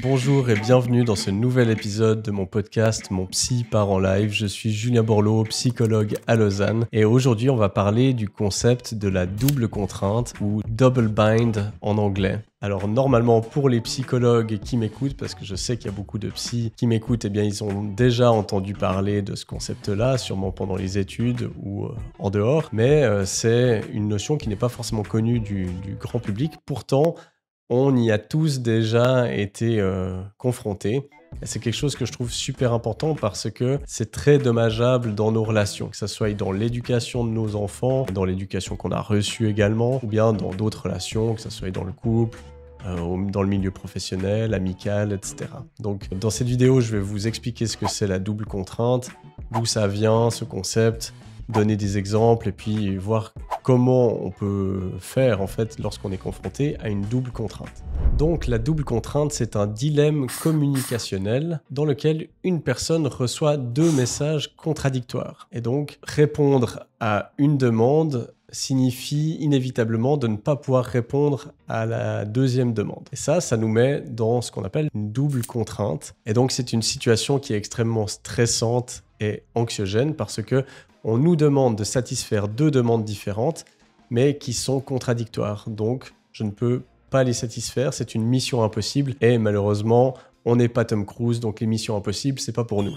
Bonjour et bienvenue dans ce nouvel épisode de mon podcast Mon Psy part en live. Je suis Julien Borloo, psychologue à Lausanne et aujourd'hui on va parler du concept de la double contrainte ou double bind en anglais. Alors normalement pour les psychologues qui m'écoutent, parce que je sais qu'il y a beaucoup de psys qui m'écoutent, eh bien ils ont déjà entendu parler de ce concept-là, sûrement pendant les études ou en dehors, mais c'est une notion qui n'est pas forcément connue du grand public. Pourtant, on y a tous déjà été confrontés. Et c'est quelque chose que je trouve super important parce que c'est très dommageable dans nos relations, que ce soit dans l'éducation de nos enfants, dans l'éducation qu'on a reçue également, ou bien dans d'autres relations, que ce soit dans le couple, dans le milieu professionnel, amical, etc. Donc dans cette vidéo, je vais vous expliquer ce que c'est la double contrainte, d'où ça vient, ce concept, donner des exemples et puis voir comment on peut faire en fait lorsqu'on est confronté à une double contrainte. Donc la double contrainte, c'est un dilemme communicationnel dans lequel une personne reçoit deux messages contradictoires. Et donc répondre à une demande signifie inévitablement de ne pas pouvoir répondre à la deuxième demande. Et ça nous met dans ce qu'on appelle une double contrainte. Et donc c'est une situation qui est extrêmement stressante et anxiogène parce que on nous demande de satisfaire deux demandes différentes, mais qui sont contradictoires. Donc, je ne peux pas les satisfaire, c'est une mission impossible. Et malheureusement, on n'est pas Tom Cruise, donc les missions impossibles, c'est pas pour nous.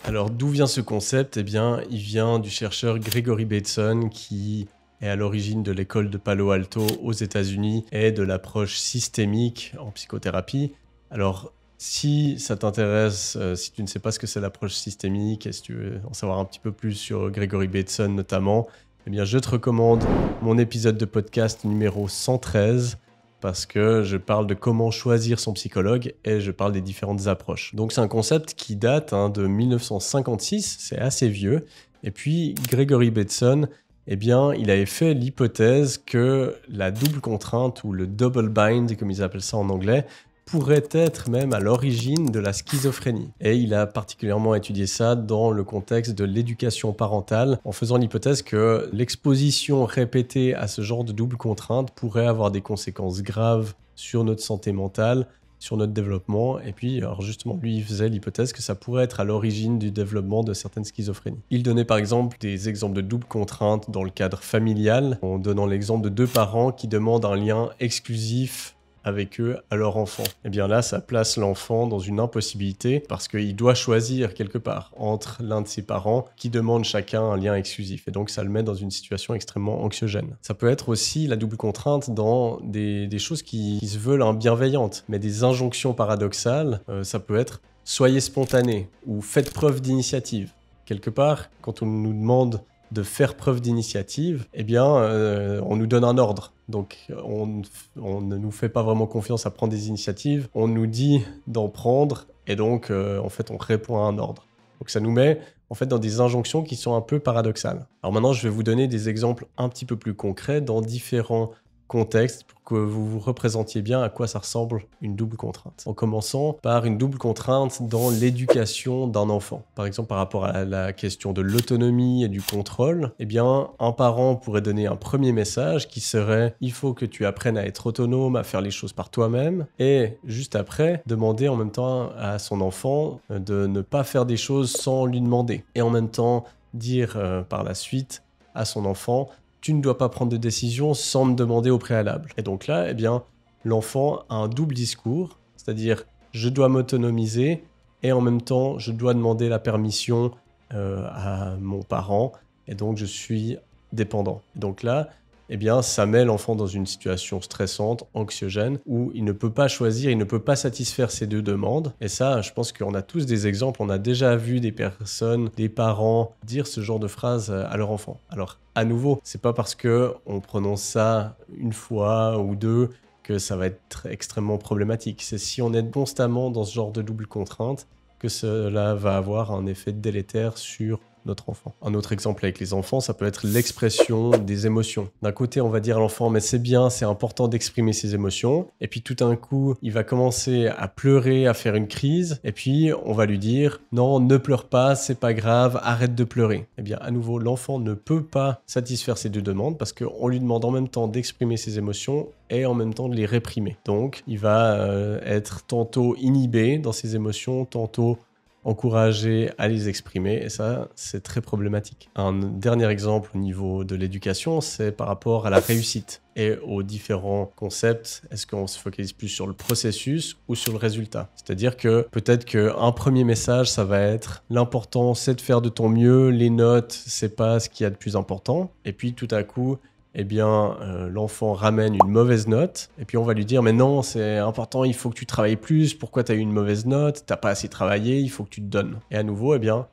Alors, d'où vient ce concept ? Eh bien, il vient du chercheur Gregory Bateson, qui est à l'origine de l'école de Palo Alto aux États-Unis et de l'approche systémique en psychothérapie. Alors, si ça t'intéresse, si tu ne sais pas ce que c'est l'approche systémique et si tu veux en savoir un petit peu plus sur Gregory Bateson notamment, eh bien je te recommande mon épisode de podcast numéro 113 parce que je parle de comment choisir son psychologue et je parle des différentes approches. Donc c'est un concept qui date de 1956, c'est assez vieux. Et puis Gregory Bateson, eh bien, il avait fait l'hypothèse que la double contrainte ou le double bind, comme ils appellent ça en anglais, pourrait être même à l'origine de la schizophrénie. Et il a particulièrement étudié ça dans le contexte de l'éducation parentale, en faisant l'hypothèse que l'exposition répétée à ce genre de double contrainte pourrait avoir des conséquences graves sur notre santé mentale, sur notre développement. Et puis, alors justement, lui, il faisait l'hypothèse que ça pourrait être à l'origine du développement de certaines schizophrénies. Il donnait par exemple des exemples de double contrainte dans le cadre familial, en donnant l'exemple de deux parents qui demandent un lien exclusif avec eux à leur enfant. Et bien là, ça place l'enfant dans une impossibilité parce qu'il doit choisir quelque part entre l'un de ses parents qui demande chacun un lien exclusif. Et donc, ça le met dans une situation extrêmement anxiogène. Ça peut être aussi la double contrainte dans des choses qui se veulent bienveillantes, mais des injonctions paradoxales. Ça peut être « soyez spontané » ou « faites preuve d'initiative ». Quelque part, quand on nous demande de faire preuve d'initiative, eh bien, on nous donne un ordre. Donc, on ne nous fait pas vraiment confiance à prendre des initiatives. On nous dit d'en prendre et donc, en fait, on répond à un ordre. Donc, ça nous met en fait dans des injonctions qui sont un peu paradoxales. Alors maintenant, je vais vous donner des exemples un petit peu plus concrets dans différents contexte pour que vous vous représentiez bien à quoi ça ressemble une double contrainte. En commençant par une double contrainte dans l'éducation d'un enfant. Par exemple, par rapport à la question de l'autonomie et du contrôle, eh bien, un parent pourrait donner un premier message qui serait « il faut que tu apprennes à être autonome, à faire les choses par toi-même » et juste après, demander en même temps à son enfant de ne pas faire des choses sans lui demander. Et en même temps, dire par la suite à son enfant « tu ne dois pas prendre de décision sans me demander au préalable ». Et donc là, eh bien, l'enfant a un double discours, c'est-à-dire je dois m'autonomiser et en même temps, je dois demander la permission à mon parent et donc je suis dépendant. Et donc là, eh bien, ça met l'enfant dans une situation stressante, anxiogène, où il ne peut pas choisir, il ne peut pas satisfaire ses deux demandes. Et ça, je pense qu'on a tous des exemples. On a déjà vu des personnes, des parents, dire ce genre de phrases à leur enfant. Alors, à nouveau, c'est pas parce qu'on prononce ça une fois ou deux que ça va être extrêmement problématique. C'est si on est constamment dans ce genre de double contrainte que cela va avoir un effet délétère sur notre enfant. Un autre exemple avec les enfants, ça peut être l'expression des émotions. D'un côté, on va dire à l'enfant, mais c'est bien, c'est important d'exprimer ses émotions. Et puis tout d'un coup, il va commencer à pleurer, à faire une crise. Et puis, on va lui dire, non, ne pleure pas, c'est pas grave, arrête de pleurer. Eh bien, à nouveau, l'enfant ne peut pas satisfaire ces deux demandes parce qu'on lui demande en même temps d'exprimer ses émotions et en même temps de les réprimer. Donc, il va être tantôt inhibé dans ses émotions, tantôt encouragé à les exprimer, et ça, c'est très problématique. Un dernier exemple au niveau de l'éducation, c'est par rapport à la réussite et aux différents concepts. Est-ce qu'on se focalise plus sur le processus ou sur le résultat? C'est-à-dire que peut-être qu'un premier message, ça va être l'important, c'est de faire de ton mieux, les notes, c'est pas ce qu'il y a de plus important. Et puis tout à coup, eh bien, l'enfant ramène une mauvaise note, et puis on va lui dire « Mais non, c'est important, il faut que tu travailles plus, pourquoi tu as eu une mauvaise note? T'as pas assez travaillé, il faut que tu te donnes. » Et à nouveau, eh bien,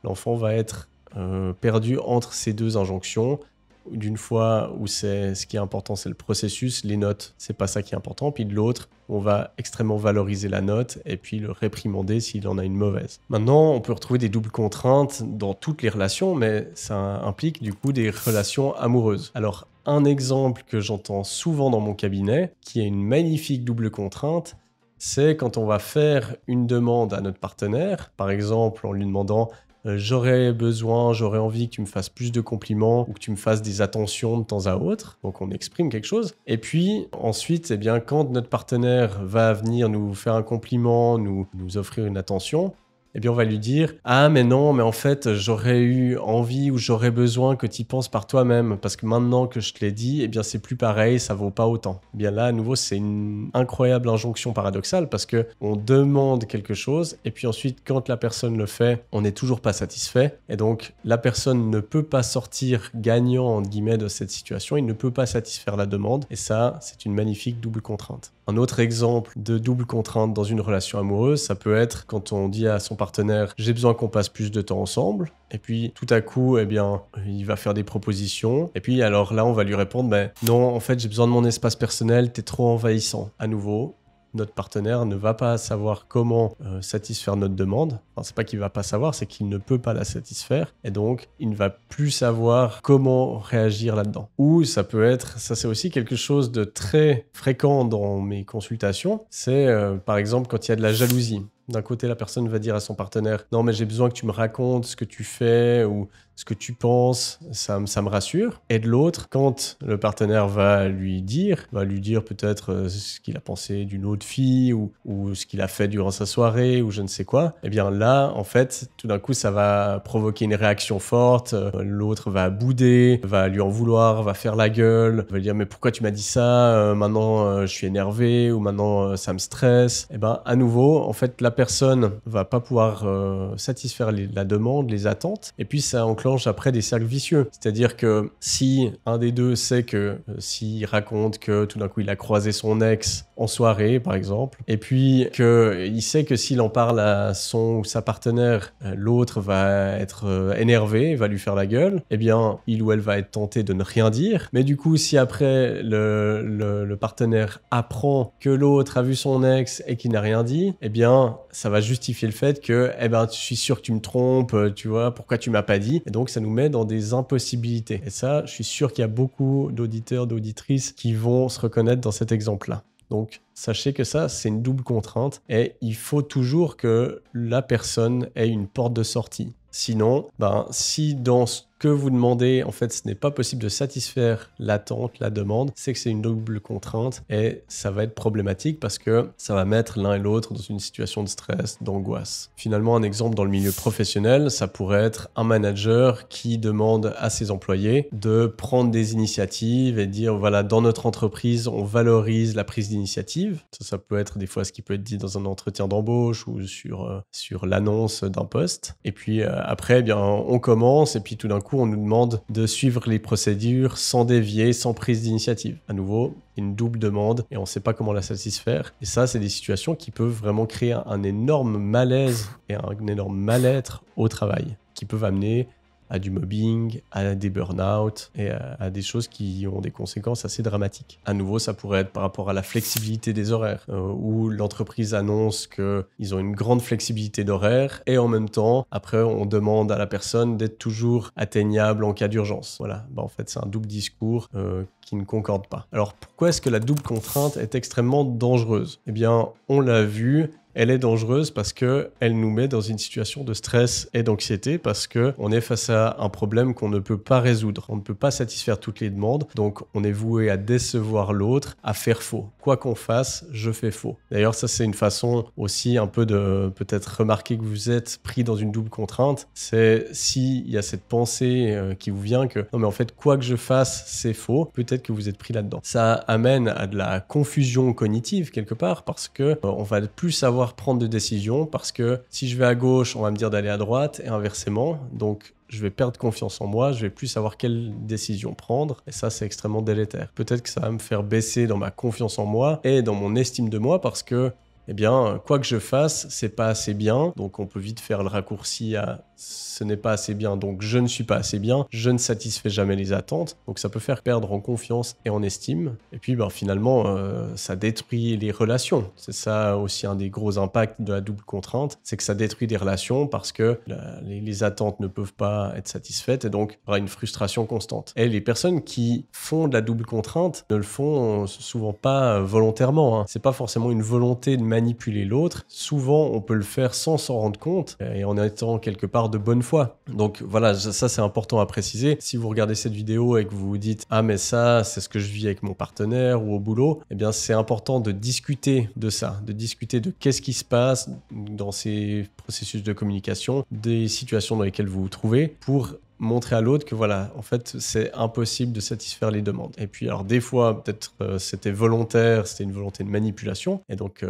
l'enfant va être perdu entre ces deux injonctions. D'une fois où ce qui est important, c'est le processus, les notes, c'est pas ça qui est important. Puis de l'autre, on va extrêmement valoriser la note et puis le réprimander s'il en a une mauvaise. Maintenant, on peut retrouver des doubles contraintes dans toutes les relations, mais ça implique du coup des relations amoureuses. Alors, un exemple que j'entends souvent dans mon cabinet, qui est une magnifique double contrainte, c'est quand on va faire une demande à notre partenaire, par exemple en lui demandant j'aurais envie que tu me fasses plus de compliments ou que tu me fasses des attentions de temps à autre. Donc on exprime quelque chose. Et puis ensuite, eh bien, quand notre partenaire va venir nous faire un compliment, nous offrir une attention, eh bien on va lui dire « Ah mais non, mais en fait j'aurais eu envie ou j'aurais besoin que tu y penses par toi-même parce que maintenant que je te l'ai dit, eh bien c'est plus pareil, ça vaut pas autant. » Eh bien là à nouveau c'est une incroyable injonction paradoxale parce que on demande quelque chose et puis ensuite quand la personne le fait, on n'est toujours pas satisfait et donc la personne ne peut pas sortir gagnant entre guillemets de cette situation, il ne peut pas satisfaire la demande et ça c'est une magnifique double contrainte. Un autre exemple de double contrainte dans une relation amoureuse, ça peut être quand on dit à son partenaire « j'ai besoin qu'on passe plus de temps ensemble » et puis tout à coup, eh bien, il va faire des propositions et puis alors là, on va lui répondre « non, en fait, j'ai besoin de mon espace personnel, t'es trop envahissant. » À nouveau, notre partenaire ne va pas savoir comment satisfaire notre demande. Enfin, c'est pas qu'il va pas savoir, c'est qu'il ne peut pas la satisfaire. Et donc, il ne va plus savoir comment réagir là-dedans. Ou ça peut être, ça c'est aussi quelque chose de très fréquent dans mes consultations, c'est par exemple quand il y a de la jalousie. D'un côté, la personne va dire à son partenaire « Non, mais j'ai besoin que tu me racontes ce que tu fais ou ce que tu penses, ça me rassure. » Et de l'autre, quand le partenaire va lui dire peut-être ce qu'il a pensé d'une autre fille ou ce qu'il a fait durant sa soirée ou je ne sais quoi, eh bien là, en fait, tout d'un coup, ça va provoquer une réaction forte. L'autre va bouder, va lui en vouloir, va faire la gueule, va lui dire « Mais pourquoi tu m'as dit ça? Maintenant, je suis énervé ou maintenant, ça me stresse. » Et bien, à nouveau, en fait, la personne va pas pouvoir satisfaire la demande, les attentes, et puis ça enclenche après des cercles vicieux. C'est-à-dire que si un des deux sait que s'il raconte que tout d'un coup il a croisé son ex en soirée par exemple, et puis qu'il sait que s'il en parle à son ou sa partenaire, l'autre va être énervé, va lui faire la gueule, eh bien il ou elle va être tenté de ne rien dire, mais du coup si après le partenaire apprend que l'autre a vu son ex et qu'il n'a rien dit, eh bien ça va justifier le fait que je suis sûr que tu me trompes, tu vois, pourquoi tu m'as pas dit? Et donc ça nous met dans des impossibilités. Et ça, je suis sûr qu'il y a beaucoup d'auditeurs, d'auditrices qui vont se reconnaître dans cet exemple-là. Donc sachez que ça, c'est une double contrainte et il faut toujours que la personne ait une porte de sortie. Sinon, si dans ce que vous demandez, en fait, ce n'est pas possible de satisfaire l'attente, la demande, c'est que c'est une double contrainte et ça va être problématique parce que ça va mettre l'un et l'autre dans une situation de stress, d'angoisse. Finalement, un exemple dans le milieu professionnel, ça pourrait être un manager qui demande à ses employés de prendre des initiatives et dire, voilà, dans notre entreprise, on valorise la prise d'initiative. Ça peut être des fois ce qui peut être dit dans un entretien d'embauche ou sur l'annonce d'un poste. Et puis après, on commence et puis tout d'un coup, on nous demande de suivre les procédures sans dévier, sans prise d'initiative. À nouveau, une double demande et on ne sait pas comment la satisfaire. Et ça, c'est des situations qui peuvent vraiment créer un énorme malaise et un énorme mal-être au travail, qui peuvent amener à du mobbing, à des burn-out et à des choses qui ont des conséquences assez dramatiques. À nouveau, ça pourrait être par rapport à la flexibilité des horaires, où l'entreprise annonce qu'ils ont une grande flexibilité d'horaire et en même temps, après, on demande à la personne d'être toujours atteignable en cas d'urgence. Voilà, en fait, c'est un double discours qui ne concorde pas. Alors, pourquoi est-ce que la double contrainte est extrêmement dangereuse? Eh bien, on l'a vu, elle est dangereuse parce qu'elle nous met dans une situation de stress et d'anxiété parce qu'on est face à un problème qu'on ne peut pas résoudre. On ne peut pas satisfaire toutes les demandes, donc on est voué à décevoir l'autre, à faire faux. Quoi qu'on fasse, je fais faux. D'ailleurs, ça c'est une façon aussi un peu de peut-être remarquer que vous êtes pris dans une double contrainte. C'est s'il y a cette pensée qui vous vient que non mais en fait quoi que je fasse, c'est faux, peut-être que vous êtes pris là-dedans. Ça amène à de la confusion cognitive quelque part parce que on va plus savoir prendre de décisions parce que si je vais à gauche, on va me dire d'aller à droite et inversement. Donc, je vais perdre confiance en moi, je vais plus savoir quelle décision prendre et ça, c'est extrêmement délétère. Peut-être que ça va me faire baisser dans ma confiance en moi et dans mon estime de moi parce que eh bien, quoi que je fasse, c'est pas assez bien. Donc, on peut vite faire le raccourci à ce n'est pas assez bien, donc je ne suis pas assez bien, je ne satisfais jamais les attentes. Donc, ça peut faire perdre en confiance et en estime. Et puis, finalement, ça détruit les relations. C'est ça aussi un des gros impacts de la double contrainte, c'est que ça détruit des relations parce que les attentes ne peuvent pas être satisfaites et donc, il y aura une frustration constante. Et les personnes qui font de la double contrainte ne le font souvent pas volontairement, hein. C'est pas forcément une volonté de manipuler l'autre. Souvent, on peut le faire sans s'en rendre compte et en étant quelque part de bonne foi. Donc voilà, ça c'est important à préciser. Si vous regardez cette vidéo et que vous vous dites « Ah mais ça, c'est ce que je vis avec mon partenaire ou au boulot », eh bien c'est important de discuter de ça, de discuter de qu'est-ce qui se passe dans ces processus de communication, des situations dans lesquelles vous vous trouvez pour montrer à l'autre que voilà, en fait, c'est impossible de satisfaire les demandes. Et puis, alors des fois, peut-être c'était volontaire, c'était une volonté de manipulation, et donc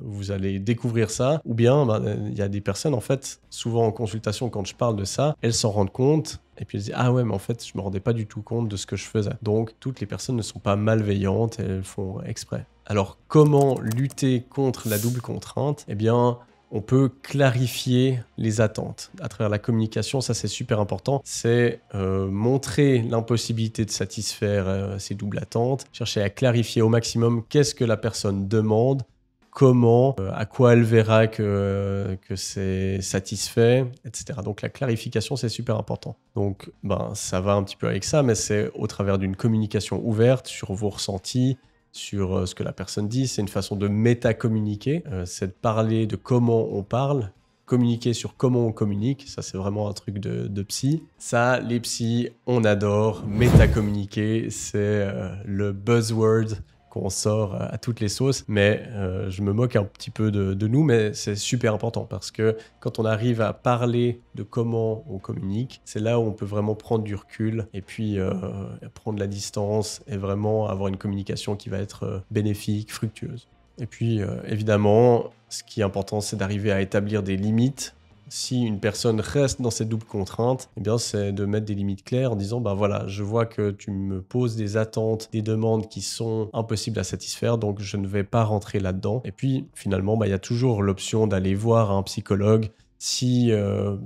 vous allez découvrir ça. Ou bien, il y a des personnes, en fait, souvent en consultation, quand je parle de ça, elles s'en rendent compte. Et puis elles disent « Ah ouais, mais en fait, je me rendais pas du tout compte de ce que je faisais. » Donc, toutes les personnes ne sont pas malveillantes, elles font exprès. Alors, comment lutter contre la double contrainte? Eh bien, on peut clarifier les attentes à travers la communication. Ça, c'est super important. C'est montrer l'impossibilité de satisfaire ces doubles attentes, chercher à clarifier au maximum qu'est-ce que la personne demande, comment, à quoi elle verra que c'est satisfait, etc. Donc la clarification, c'est super important. Donc ça va un petit peu avec ça, mais c'est au travers d'une communication ouverte sur vos ressentis, sur ce que la personne dit. C'est une façon de méta-communiquer, c'est de parler de comment on parle, communiquer sur comment on communique. Ça, c'est vraiment un truc de psy. Ça, les psys, on adore. Méta-communiquer, c'est le buzzword qu'on sort à toutes les sauces, mais je me moque un petit peu de nous, mais c'est super important parce que quand on arrive à parler de comment on communique, c'est là où on peut vraiment prendre du recul et puis prendre la distance et vraiment avoir une communication qui va être bénéfique, fructueuse. Et puis évidemment, ce qui est important, c'est d'arriver à établir des limites. Si une personne reste dans cette double contrainte, eh bien, c'est de mettre des limites claires en disant voilà, je vois que tu me poses des attentes, des demandes qui sont impossibles à satisfaire, donc je ne vais pas rentrer là-dedans. Et puis, finalement, il y a toujours l'option d'aller voir un psychologue. Si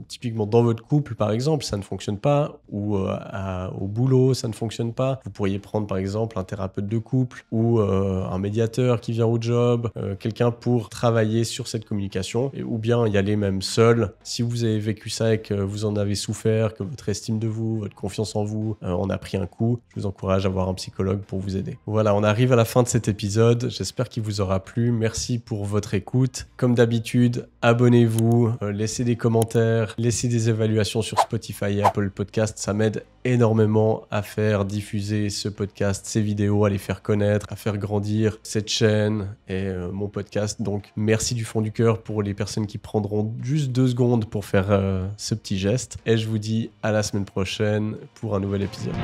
typiquement dans votre couple, par exemple, ça ne fonctionne pas, ou au boulot, ça ne fonctionne pas, vous pourriez prendre par exemple un thérapeute de couple ou un médiateur qui vient au job, quelqu'un pour travailler sur cette communication, ou bien y aller même seul. Si vous avez vécu ça et que vous en avez souffert, que votre estime de vous, votre confiance en vous en a pris un coup, je vous encourage à voir un psychologue pour vous aider. Voilà, on arrive à la fin de cet épisode. J'espère qu'il vous aura plu. Merci pour votre écoute. Comme d'habitude, abonnez-vous, laissez des commentaires, laissez des évaluations sur Spotify et Apple Podcast. Ça m'aide énormément à faire diffuser ce podcast, ces vidéos, à les faire connaître, à faire grandir cette chaîne et mon podcast. Donc, merci du fond du cœur pour les personnes qui prendront juste 2 secondes pour faire ce petit geste. Et je vous dis à la semaine prochaine pour un nouvel épisode.